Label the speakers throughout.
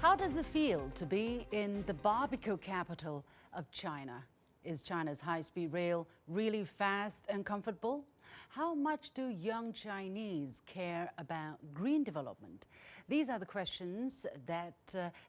Speaker 1: How does it feel to be in the barbecue capital of China? Is China's high-speed rail really fast and comfortable? How much do young Chinese care about green development? These are the questions that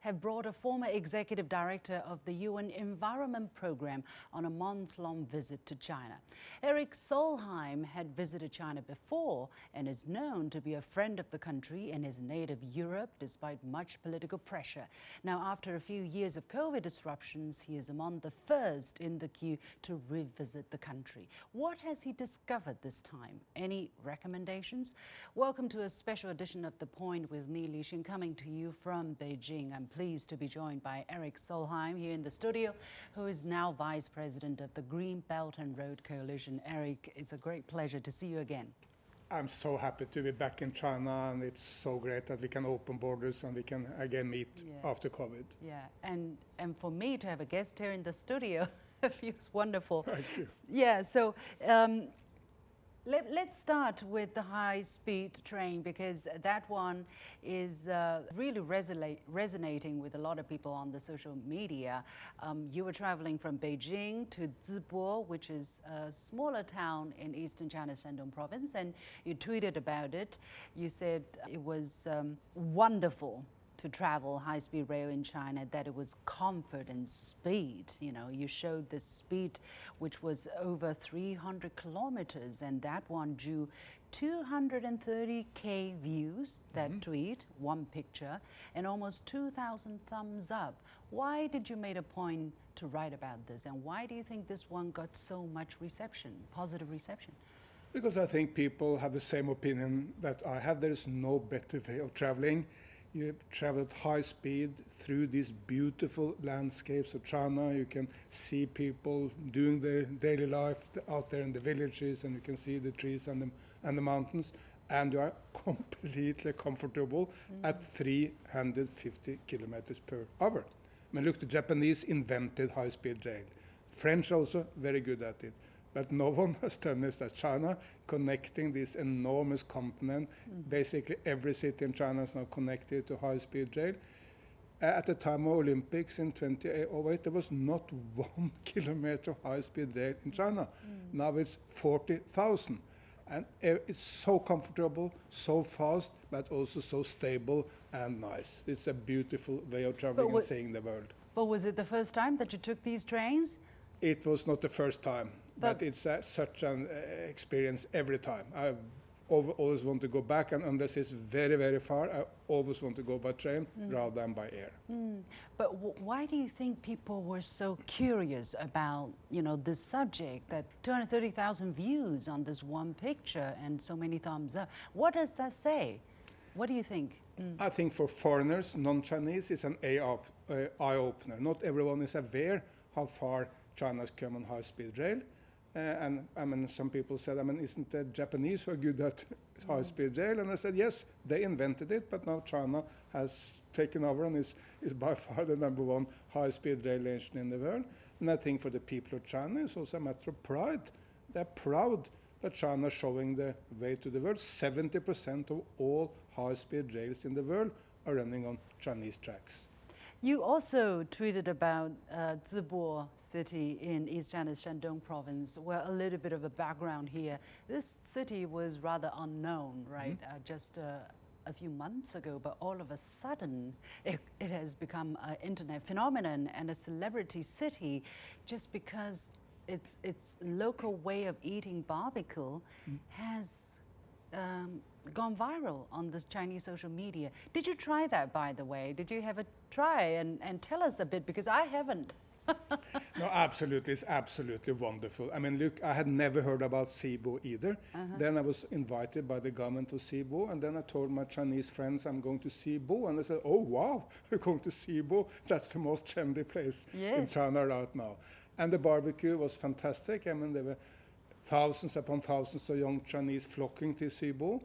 Speaker 1: have brought a former executive director of the UN Environment Program on a month-long visit to China. Erik Solheim had visited China before and is known to be a friend of the country in his native Europe despite much political pressure. Now, after a few years of COVID disruptions, he is among the first in the queue to revisit the country. What has he discovered this time? Any recommendations? Welcome to a special edition of The Point with me, Li Xin, coming to you from Beijing. I'm pleased to be joined by Erik Solheim here in the studio, who is now Vice President of the Green Belt and Road Coalition. Erik, it's a great pleasure to see you again.
Speaker 2: I'm so happy to be back in China, and it's so great that we can open borders and we can again meet after COVID.
Speaker 1: Yeah, and for me to have a guest here in the studio feels wonderful.
Speaker 2: Thank you.
Speaker 1: Yeah, so let's start with the high-speed train, because that one is really resonating with a lot of people on the social media. You were traveling from Beijing to Zibo, which is a smaller town in eastern China's Shandong province, and you tweeted about it. You said it was wonderful to travel high-speed rail in China, that it was comfort and speed. You know, you showed the speed, which was over 300 kilometers, and that one drew 230K views, that tweet, one picture, and almost 2,000 thumbs up. Why did you make a point to write about this, and why do you think this one got so much reception, positive reception?
Speaker 2: Because I think people have the same opinion that I have. There is no better way of traveling. You travel at high speed through these beautiful landscapes of China. You can see people doing their daily life out there in the villages, and you can see the trees and the mountains, and you are completely comfortable at 350 kilometers per hour. I mean, look, the Japanese invented high-speed rail. French also very good at it. But no one has done this as China, connecting this enormous continent. Basically, every city in China is now connected to high-speed rail. At the time of Olympics in 2008, there was not 1 kilometer high-speed rail in China. Now it's 40,000. And it's so comfortable, so fast, but also so stable and nice. It's a beautiful way of traveling and seeing the world.
Speaker 1: But was it the first time that you took these trains?
Speaker 2: It was not the first time, but it's such an experience every time. I always want to go back, and unless it's very, very far, I always want to go by train rather than by air.
Speaker 1: But why do you think people were so curious about, you know, this subject, that 230,000 views on this one picture and so many thumbs up? What does that say? What do you think?
Speaker 2: I think for foreigners, non-Chinese, it's an eye-opener. Not everyone is aware how far China's come on high-speed rail. And I mean, some people said, I mean, isn't the Japanese who are good at high-speed rail? And I said, yes, they invented it, but now China has taken over and is by far the #1 high-speed rail nation in the world. And I think for the people of China, it's also a matter of pride. They're proud that China is showing the way to the world. 70% of all high-speed rails in the world are running on Chinese tracks.
Speaker 1: You also tweeted about Zibo city in East China's Shandong province. Well, a little bit of a background here. This city was rather unknown, right? Just a few months ago, but all of a sudden it has become an internet phenomenon and a celebrity city, just because its local way of eating barbecue has gone viral on this Chinese social media. Did you try that, by the way? Did you have a try and tell us a bit, because I haven't?
Speaker 2: No, absolutely. It's absolutely wonderful. I mean, look, I had never heard about Zibo either. Then I was invited by the government to Zibo, and then I told my Chinese friends I'm going to Zibo, and they said, oh, wow, we're going to Zibo. That's the most trendy place in China right now. And the barbecue was fantastic. I mean, there were thousands upon thousands of young Chinese flocking to Zibo,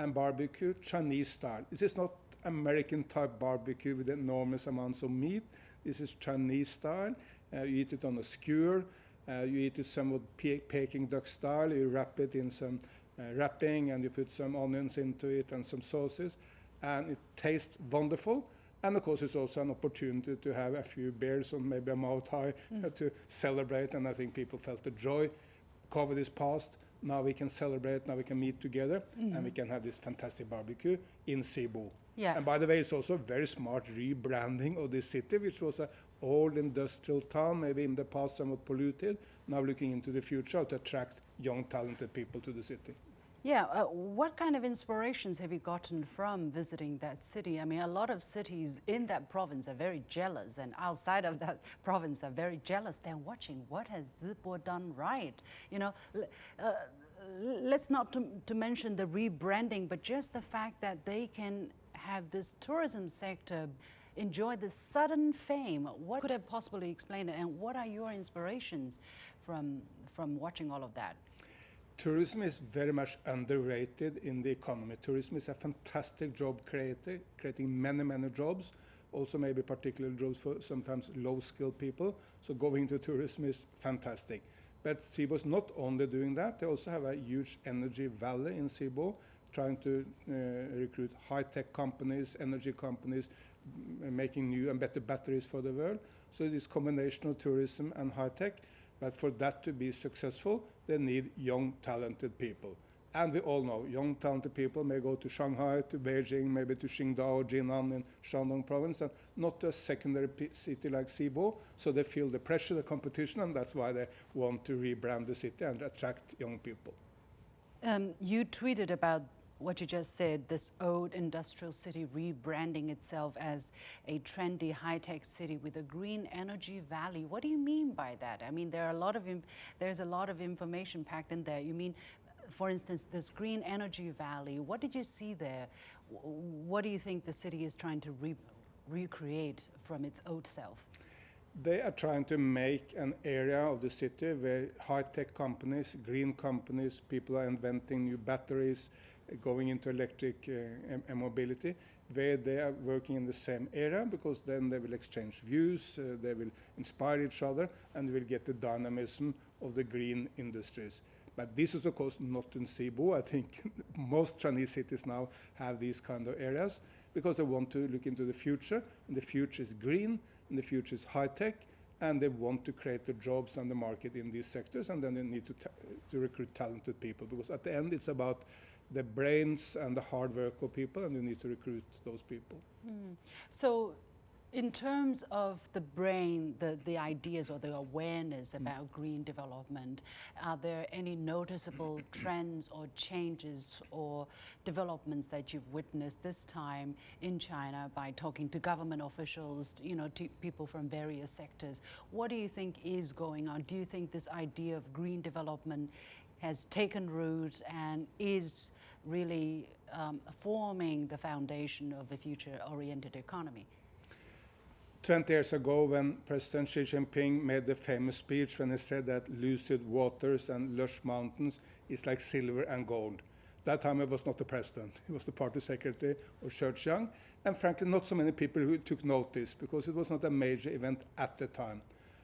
Speaker 2: and barbecue Chinese style. This is not American type barbecue with enormous amounts of meat. This is Chinese style. You eat it on a skewer. You eat it somewhat Peking duck style. You wrap it in some wrapping, and you put some onions into it and some sauces. And it tastes wonderful. And of course, it's also an opportunity to have a few beers and maybe a Mai Tai to celebrate. And I think people felt the joy. COVID is past. Now we can celebrate. Now we can meet together, and we can have this fantastic barbecue in Zibo.
Speaker 1: Yeah.
Speaker 2: And by the way, it's also a very smart rebranding of this city, which was an old industrial town, maybe in the past somewhat polluted. Now looking into the future to attract young, talented people to the city.
Speaker 1: Yeah, what kind of inspirations have you gotten from visiting that city? I mean, a lot of cities in that province are very jealous, and outside of that province are very jealous. They're watching what has Zibo done right. You know, let's not to mention the rebranding, but just the fact that they can have this tourism sector enjoy this sudden fame. What could have possibly explained it, and what are your inspirations from watching all of that?
Speaker 2: Tourism is very much underrated in the economy. Tourism is a fantastic job creator, creating many, many jobs, also maybe particular jobs for sometimes low-skilled people. So going to tourism is fantastic. But Zibo is not only doing that, they also have a huge energy valley in Zibo, trying to recruit high-tech companies, energy companies, making new and better batteries for the world. So it is a combination of tourism and high-tech. But for that to be successful, they need young, talented people. And we all know young, talented people may go to Shanghai, to Beijing, maybe to Qingdao, Jinan in Shandong province, and not to a secondary city like Zibo. So they feel the pressure, the competition, and that's why they want to rebrand the city and attract young people.
Speaker 1: You tweeted about what you just said, this old industrial city rebranding itself as a trendy high-tech city with a green energy valley. What do you mean by that? I mean, there's a lot of information packed in there. You mean, for instance, this green energy valley, what did you see there? What do you think the city is trying to recreate from its old self?
Speaker 2: They are trying to make an area of the city where high-tech companies, green companies, people are inventing new batteries, going into electric mobility, where they are working in the same area, because then they will exchange views, they will inspire each other, and we will get the dynamism of the green industries. But this is, of course, not in Zibo. I think most Chinese cities now have these kind of areas, because they want to look into the future, and the future is green, and the future is high-tech, and they want to create the jobs and the market in these sectors, and then they need to recruit talented people, because at the end it's about the brains and the hard work of people, and you need to recruit those people.
Speaker 1: So in terms of the brain, the ideas or the awareness about green development, are there any noticeable trends or changes or developments that you've witnessed this time in China by talking to government officials, you know, to people from various sectors? What do you think is going on? Do you think this idea of green development has taken root and is really forming the foundation of a future-oriented economy?
Speaker 2: 20 years ago, when President Xi Jinping made the famous speech when he said that lucid waters and lush mountains is like silver and gold. That time he was not the president. He was the party secretary of Zhejiang, and frankly not so many people who took notice, because it was not a major event at the time.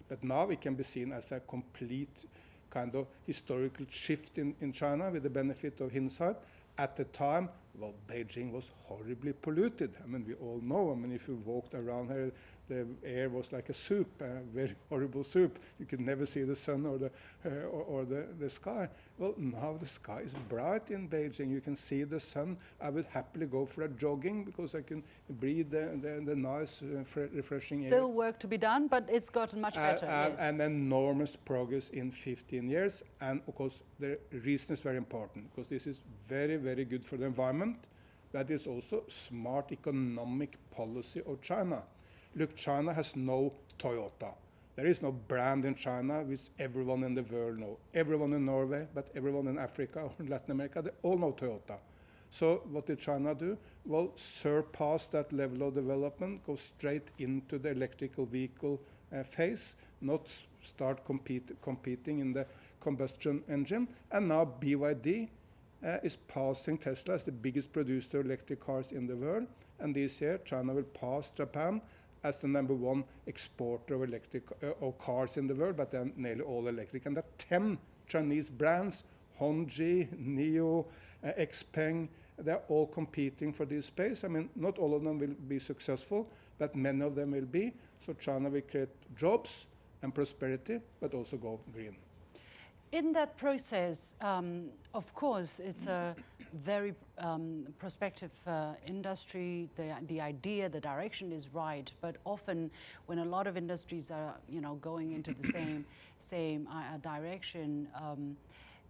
Speaker 2: But now it can be seen as a complete kind of historical shift in China, with the benefit of hindsight. At the time, well, Beijing was horribly polluted. I mean, we all know. I mean, if you walked around here, the air was like a soup, a very horrible soup. You could never see the sun or the sky. Well, now the sky is bright in Beijing. You can see the sun. I would happily go for a jogging, because I can breathe the nice, refreshing air.
Speaker 1: Still work to be done, but it's gotten much better. Yes.
Speaker 2: And enormous progress in 15 years. And of course, the reason is very important, because this is very, very good for the environment. That is also smart economic policy of China. Look, China has no Toyota. There is no brand in China which everyone in the world knows. Everyone in Norway, but everyone in Africa or Latin America, they all know Toyota. So what did China do? Well, surpass that level of development, go straight into the electrical vehicle phase, not start competing in the combustion engine. And now BYD is passing Tesla as the biggest producer of electric cars in the world. And this year, China will pass Japan as the #1 exporter of cars in the world, but then nearly all electric. And there are 10 Chinese brands, Hongji, NIO, Xpeng, they're all competing for this space. I mean, not all of them will be successful, but many of them will be. So China will create jobs and prosperity, but also go green.
Speaker 1: In that process, of course, it's a very prospective industry. The idea, the direction is right, but often when a lot of industries are, going into the same direction,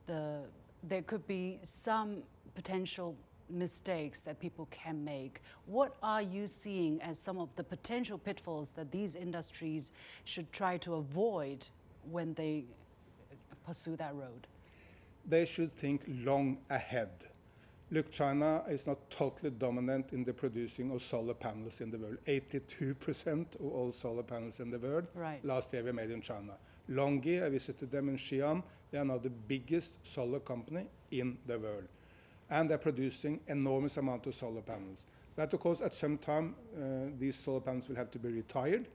Speaker 1: there could be some potential mistakes that people can make. What are you seeing as some of the potential pitfalls that these industries should try to avoid when they pursue that road?
Speaker 2: They should think long ahead. Look, China is not totally dominant in the producing of solar panels in the world. 82% of all solar panels in the world last year were made in China. LONGi, I visited them in Xi'an. They are now the biggest solar company in the world. And they're producing enormous amount of solar panels. But of course, at some time, these solar panels will have to be retired.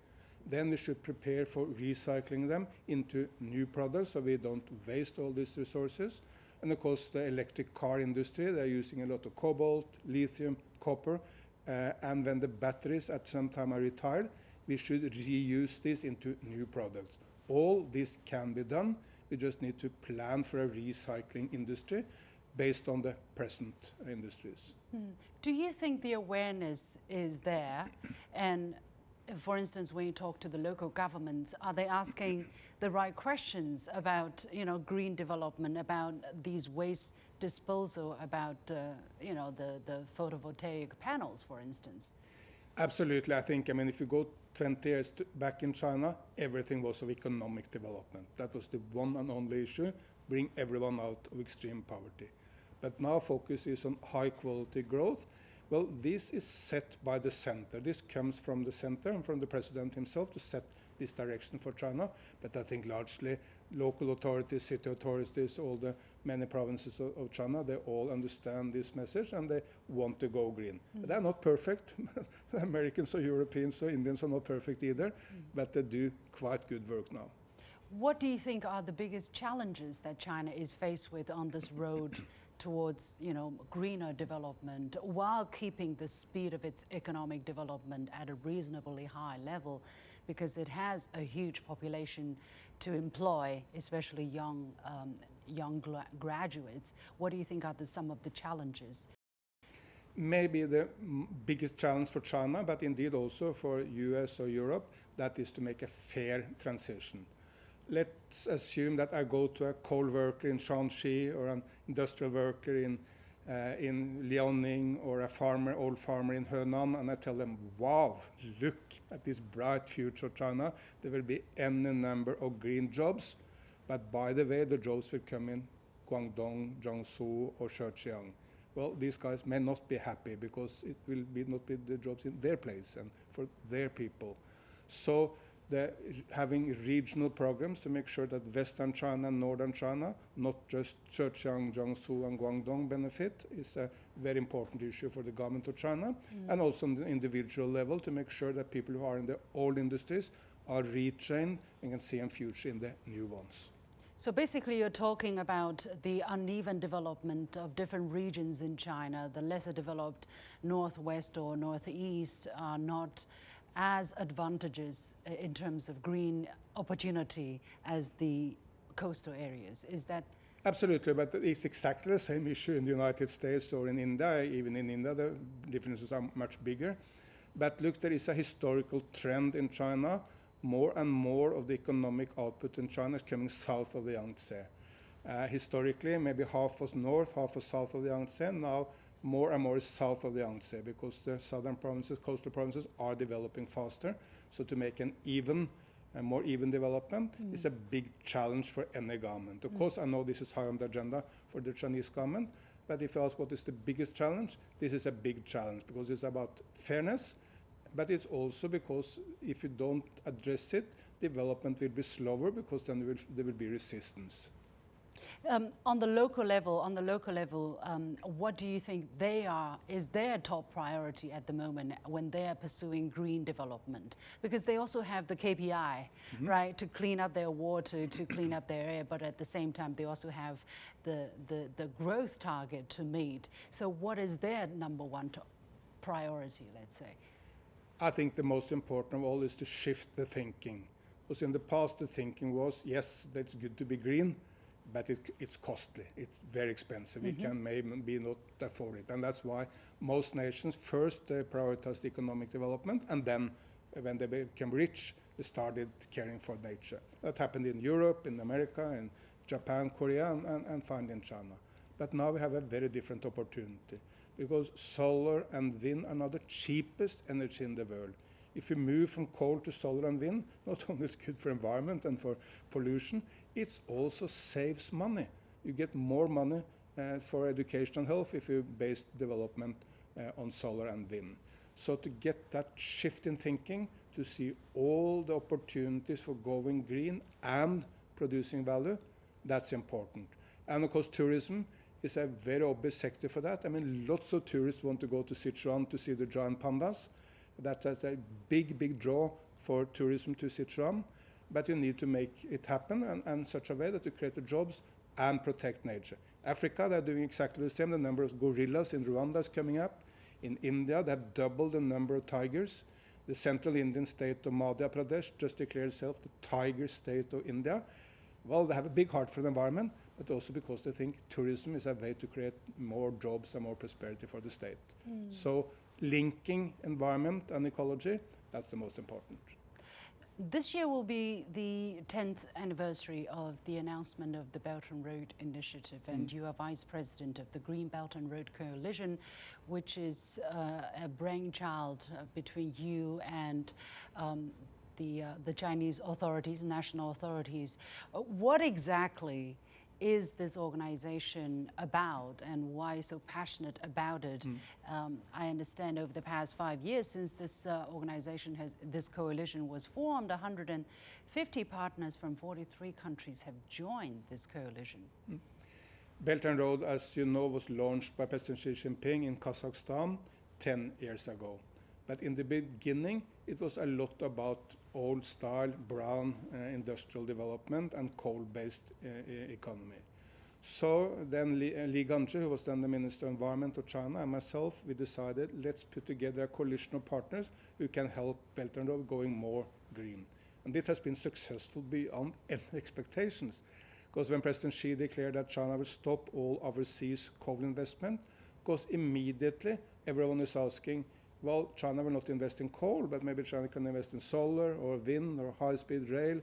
Speaker 2: Then we should prepare for recycling them into new products so we don't waste all these resources. And of course, the electric car industry, they're using a lot of cobalt, lithium, copper. And when the batteries at some time are retired, we should reuse this into new products. All this can be done. We just need to plan for a recycling industry based on the present industries.
Speaker 1: Do you think the awareness is there? And for instance, when you talk to the local governments, are they asking the right questions about, green development, about these waste disposal, about, the photovoltaic panels, for instance?
Speaker 2: Absolutely. I think, if you go 20 years back in China, everything was of economic development. That was the one and only issue, bring everyone out of extreme poverty. But now focus is on high quality growth. Well, this is set by the center. This comes from the center and from the president himself to set this direction for China. But I think largely local authorities, city authorities, all the many provinces of China, they all understand this message and they want to go green. But they're not perfect. Americans or Europeans or Indians are not perfect either, but they do quite good work now.
Speaker 1: What do you think are the biggest challenges that China is faced with on this road towards, greener development while keeping the speed of its economic development at a reasonably high level, because it has a huge population to employ, especially young graduates? What do you think are some of the challenges?
Speaker 2: Maybe the biggest challenge for China, but indeed also for US or Europe, that is to make a fair transition. Let's assume that I go to a coal worker in Shanxi or an industrial worker in Liaoning or a old farmer in Henan, and I tell them, wow, look at this bright future of China. There will be any number of green jobs, but by the way, the jobs will come in Guangdong, Jiangsu or Zhejiang. Well, these guys may not be happy because it will not be the jobs in their place and for their people. So having regional programs to make sure that Western China and Northern China, not just Zhejiang, Jiangsu, and Guangdong benefit, is a very important issue for the government of China, and also on the individual level to make sure that people who are in the old industries are retrained and can see a future in the new ones.
Speaker 1: So basically you're talking about the uneven development of different regions in China. The lesser developed northwest or northeast are not as advantageous in terms of green opportunity as the coastal areas. Is that?
Speaker 2: Absolutely, but it's exactly the same issue in the United States or in India. Even in India, the differences are much bigger. But look, there is a historical trend in China. More and more of the economic output in China is coming south of the Yangtze. Historically, maybe half was north, half was south of the Yangtze. Now, more and more is south of the Yangtze because the southern provinces, coastal provinces, are developing faster. So to make a more even development is a big challenge for any government. Of course, I know this is high on the agenda for the Chinese government, but if you ask what is the biggest challenge, this is a big challenge because it's about fairness, but it's also because if you don't address it, development will be slower because then there will be resistance.
Speaker 1: On the local level, what do you think is their top priority at the moment when they are pursuing green development? Because they also have the KPI, right, to clean up their water, to clean up their air, but at the same time they also have the growth target to meet. So what is their number one priority, let's say?
Speaker 2: I think the most important of all is to shift the thinking. Because in the past, the thinking was, yes, that's good to be green, but it's costly. It's very expensive. We can maybe not afford it. And that's why most nations first prioritized economic development, and then when they became rich, they started caring for nature. That happened in Europe, in America, in Japan, Korea, and finally in China. But now we have a very different opportunity, because solar and wind are now the cheapest energy in the world. If you move from coal to solar and wind, not only it's good for environment and for pollution, it also saves money. You get more money for education and health if you base development on solar and wind. So to get that shift in thinking, to see all the opportunities for going green and producing value, that's important. And of course, tourism is a very obvious sector for that. I mean, lots of tourists want to go to Sichuan to see the giant pandas. That's a big draw for tourism to Sichuan. But you need to make it happen and such a way that you create the jobs and protect nature. Africa, they're doing exactly the same. The number of gorillas in Rwanda is coming up. In India, they have doubled the number of tigers. The central Indian state of Madhya Pradesh just declared itself the tiger state of India. Well, they have a big heart for the environment, but also because they think tourism is a way to create more jobs and more prosperity for the state. So linking environment and ecology, that's the most important.
Speaker 1: This year will be the 10th anniversary of the announcement of the Belt and Road Initiative, and you are Vice President of the Green Belt and Road Coalition, which is a brainchild between you and the Chinese authorities, national authorities. What exactly is this organization about, and why so passionate about it? I understand over the past 5 years since this this coalition was formed, 150 partners from 43 countries have joined this coalition.
Speaker 2: Belt and Road, as you know, was launched by President Xi Jinping in Kazakhstan 10 years ago. But in the beginning, it was a lot about old-style brown industrial development and coal-based economy. So then Li Ganzhi, who was then the Minister of Environment of China, and myself, we decided, let's put together a coalition of partners who can help Belt and Road going more green. And it has been successful beyond any expectations. Because when President Xi declared that China will stop all overseas coal investment, because immediately everyone is asking, well, China will not invest in coal, but maybe China can invest in solar or wind or high-speed rail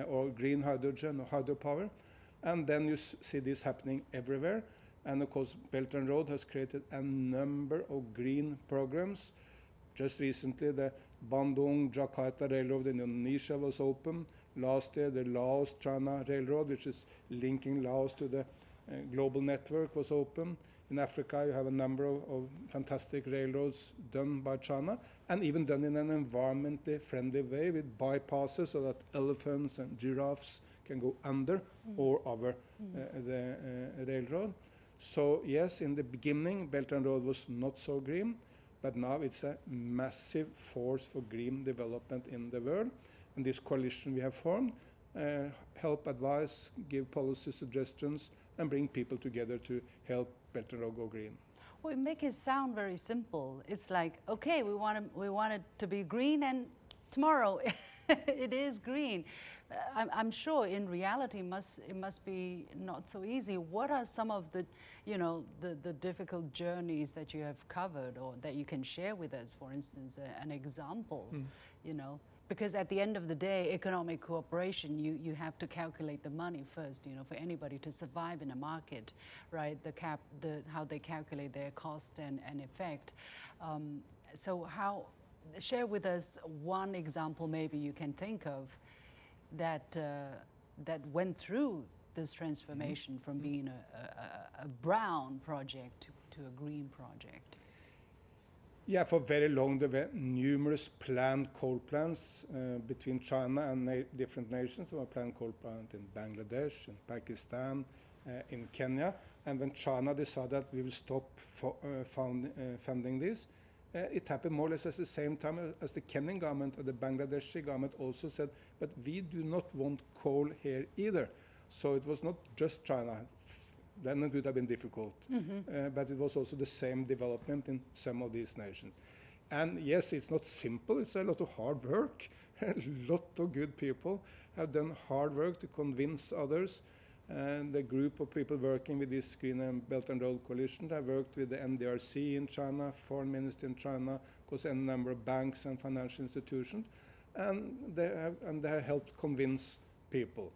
Speaker 2: or green hydrogen or hydropower. And then you see this happening everywhere. And of course, Belt and Road has created a number of green programs. Just recently, the Bandung-Jakarta Railroad in Indonesia was open. Last year, the Laos-China Railroad, which is linking Laos to the global network, was open. In Africa, you have a number of fantastic railroads done by China, and even done in an environmentally friendly way with bypasses so that elephants and giraffes can go under or over the railroad. So yes, in the beginning, Belt and Road was not so green, but now it's a massive force for green development in the world. And this coalition we have formed help advise, give policy suggestions, and bring people together to help Belt and Road go green.
Speaker 1: Well, it makes it sound very simple. It's like, okay, we want it to be green, and tomorrow it is green. I'm sure in reality it must be not so easy. What are some of the, the difficult journeys that you have covered, or that you can share with us? For instance, an example, Because at the end of the day, economic cooperation, you have to calculate the money first, for anybody to survive in a market, right? How they calculate their cost and effect. So share with us one example maybe you can think of that went through this transformation from being a brown project to a green project.
Speaker 2: Yeah, for very long there were numerous planned coal plants between China and different nations. There were planned coal plants in Bangladesh, in Pakistan, in Kenya. And when China decided we will stop funding this, it happened more or less at the same time as the Kenyan government or the Bangladeshi government also said, but we do not want coal here either. So it was not just China. Then it would have been difficult. But it was also the same development in some of these nations. And yes, it's not simple, it's a lot of hard work. A lot of good people have done hard work to convince others. And the group of people working with this Green and Belt and Road Coalition have worked with the NDRC in China, Foreign Ministry in China, of course, a number of banks and financial institutions, and they have helped convince people.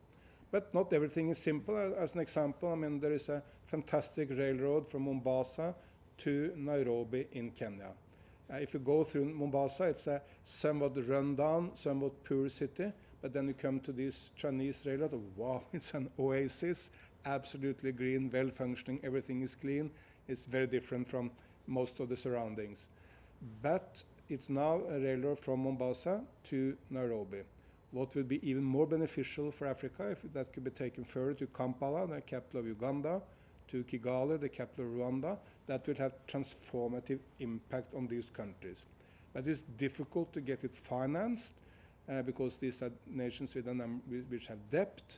Speaker 2: But not everything is simple. As an example, I mean, there is a fantastic railroad from Mombasa to Nairobi in Kenya. If you go through Mombasa, it's a somewhat run-down, somewhat poor city, but then you come to this Chinese railroad, wow, it's an oasis, absolutely green, well-functioning, everything is clean. It's very different from most of the surroundings. But it's now a railroad from Mombasa to Nairobi. What would be even more beneficial for Africa if that could be taken further to Kampala, the capital of Uganda, to Kigali, the capital of Rwanda, that will have transformative impact on these countries. But it's difficult to get it financed because these are nations with which have debt,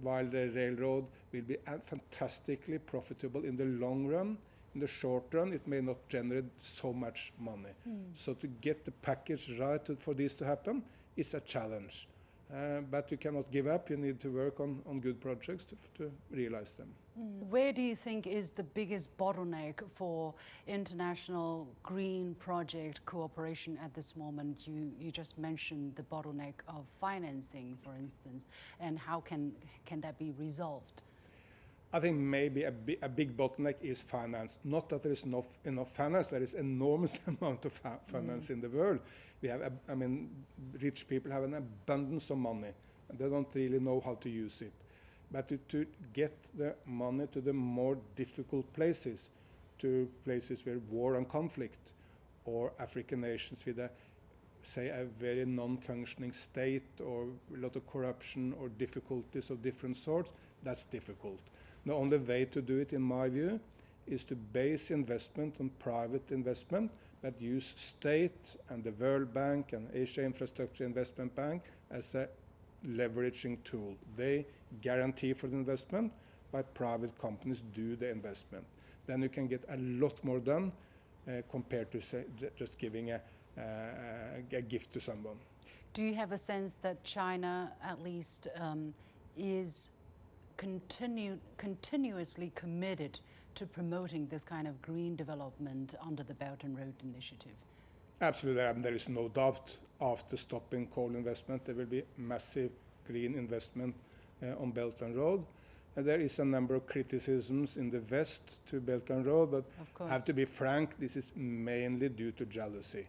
Speaker 2: while the railroad will be fantastically profitable in the long run. In the short run, it may not generate so much money. So to get the package right for this to happen is a challenge. But you cannot give up. You need to work on good projects to realize them.
Speaker 1: Where do you think is the biggest bottleneck for international green project cooperation at this moment? You just mentioned the bottleneck of financing, for instance, and how can that be resolved?
Speaker 2: I think maybe a big bottleneck is finance. Not that there is enough finance. There is enormous amount of finance in the world. We have, I mean, rich people have an abundance of money, and they don't really know how to use it. But to get the money to the more difficult places, to places where war and conflict, or African nations with say a very non-functioning state, or a lot of corruption or difficulties of different sorts, that's difficult. The only way to do it, in my view, is to base investment on private investment, but use state and the World Bank and Asia Infrastructure Investment Bank as a leveraging tool. They guarantee for the investment, but private companies do the investment. Then you can get a lot more done compared to say, just giving a gift to someone.
Speaker 1: Do you have a sense that China, at least, is continuously committed to promoting this kind of green development under the Belt and Road Initiative?
Speaker 2: Absolutely, there is no doubt. After stopping coal investment, there will be massive green investment on Belt and Road. There is a number of criticisms in the West to Belt and Road, but I have to be frank, this is mainly due to jealousy.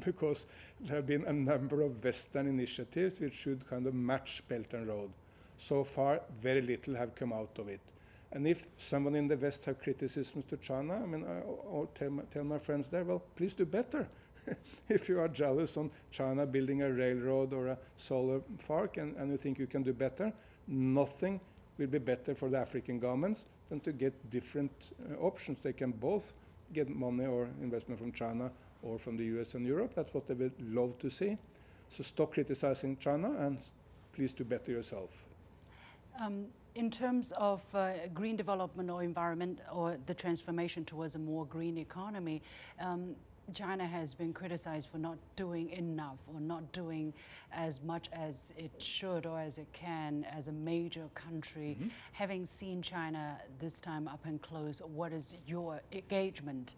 Speaker 2: Because there have been a number of Western initiatives which should kind of match Belt and Road. So far, very little have come out of it. And if someone in the West have criticisms to China, I mean, or tell my friends there, well, please do better. If you are jealous on China building a railroad or a solar park and you think you can do better, nothing will be better for the African governments than to get different options. They can both get money or investment from China or from the US and Europe. That's what they would love to see. So stop criticizing China and please do better yourself.
Speaker 1: In terms of green development or environment or the transformation towards a more green economy, China has been criticized for not doing enough or not doing as much as it should or as it can as a major country. Having seen China this time up and close, what is your engagement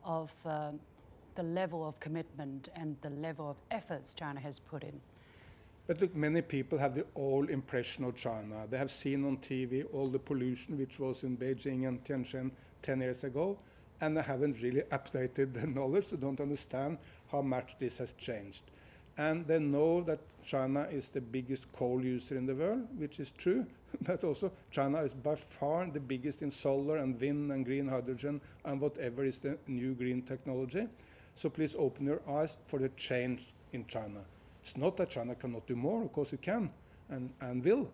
Speaker 1: of the level of commitment and the level of efforts China has put in?
Speaker 2: But look, many people have the old impression of China. They have seen on TV all the pollution which was in Beijing and Tianjin 10 years ago, and they haven't really updated their knowledge. They don't understand how much this has changed. And they know that China is the biggest coal user in the world, which is true, but also China is by far the biggest in solar and wind and green hydrogen and whatever is the new green technology. So please open your eyes for the change in China. It's not that China cannot do more, of course it can and will.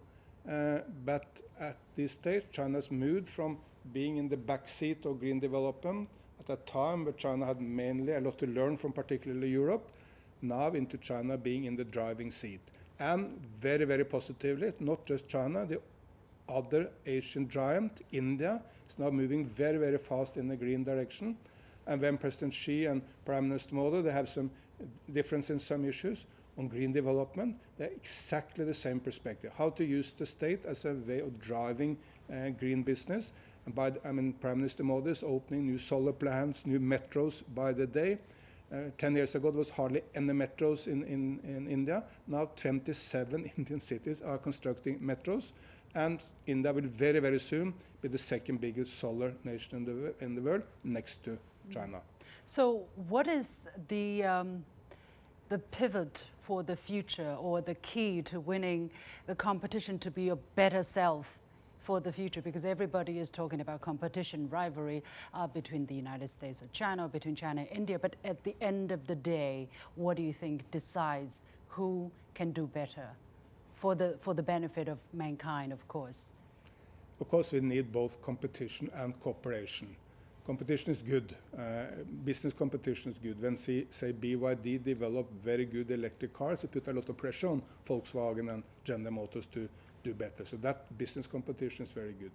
Speaker 2: But at this stage, China's moved from being in the backseat of green development at a time where China had mainly a lot to learn from particularly Europe, now into China being in the driving seat. And very, very positively, not just China, the other Asian giant, India, is now moving very, very fast in the green direction. And when President Xi and Prime Minister Modi, they have some difference in some issues. On green development, they're exactly the same perspective. How to use the state as a way of driving green business. And Prime Minister Modi is opening new solar plants, new metros by the day. 10 years ago, there was hardly any metros in India. Now 27 Indian cities are constructing metros. And India will very, very soon be the second biggest solar nation in the world, next to China.
Speaker 1: So what is the pivot for the future, or the key to winning the competition to be a better self for the future? Because everybody is talking about competition, rivalry between the United States or China, or between China and India. But at the end of the day, what do you think decides who can do better for the benefit of mankind, of course?
Speaker 2: Of course, we need both competition and cooperation. Competition is good. Business competition is good. When, say, BYD developed very good electric cars, it put a lot of pressure on Volkswagen and General Motors to do better. So that business competition is very good.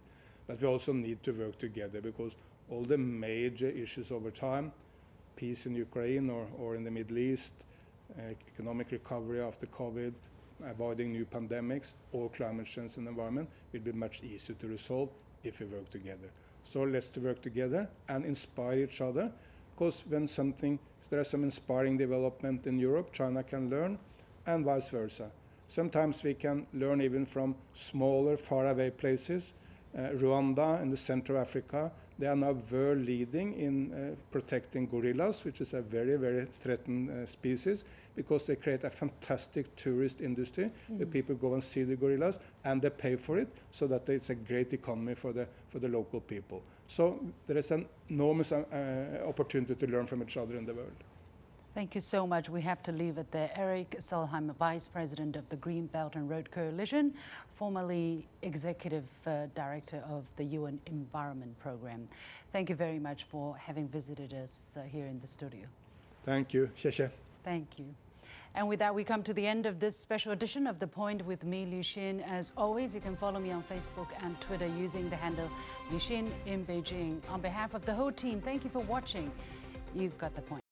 Speaker 2: But we also need to work together, because all the major issues over time, peace in Ukraine or in the Middle East, economic recovery after COVID, avoiding new pandemics, or climate change and environment, will be much easier to resolve if we work together. So let's work together and inspire each other, because when there is some inspiring development in Europe, China can learn, and vice versa. Sometimes we can learn even from smaller, faraway places. Rwanda in the center of Africa, they are now world leading in protecting gorillas, which is a very, very threatened species, because they create a fantastic tourist industry where people go and see the gorillas, and they pay for it, so that it's a great economy for the local people. So there is an enormous opportunity to learn from each other in the world.
Speaker 1: Thank you so much. We have to leave it there. Erik Solheim, Vice President of the Green Belt and Road Coalition, formerly Executive Director of the UN Environment Program. Thank you very much for having visited us here in the studio.
Speaker 2: Thank you. Xie.
Speaker 1: Thank you. And with that, we come to the end of this special edition of The Point with me, Liu Xin. As always, you can follow me on Facebook and Twitter using the handle Liu Xin in Beijing. On behalf of the whole team, thank you for watching. You've got The Point.